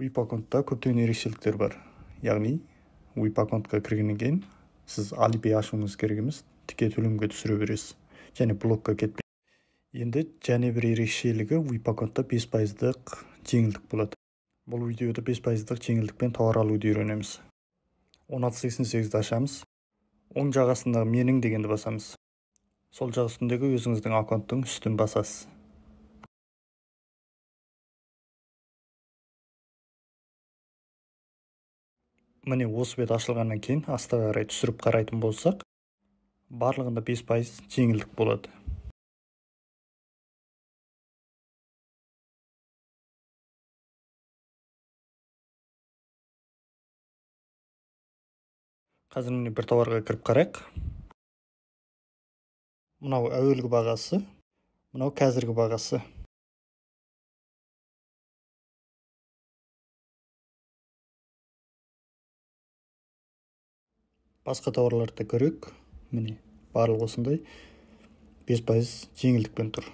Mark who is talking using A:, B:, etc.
A: VIP аккаунтта көптеген ерекшеліктер бар. Яғни, VIP аккаунтқа кіргеннен кейін сіз Alipay ашуыңыз керек емес, тіке төлемге түсіре бересіз. Және блокқа кетпейді. Енді және бір ерекшелігі VIP аккаунтта 5%-лық жеңілдік болады. Бұл видеода 5%-лық жеңілдікпен тауар алуды үйренеміз. 1688-ді ашамыз. Оң жағасындағы менің дегенді басамыз. Сол жақ үстіндегі өзіңіздің аккаунттың үстін басасыз. Міне осы бет ашылғаннан кейін астыға қарай түсіріп қарайтын болсақ, барлығында 5% жеңілдік болады. Қазір міне бір тауарға кіріп қарайық. Мынау әуелгі бағасы, мынау қазіргі бағасы. Басқа тауарларды көрейік. Міне, барлығы осындай 5% жеңілдікпен тұр.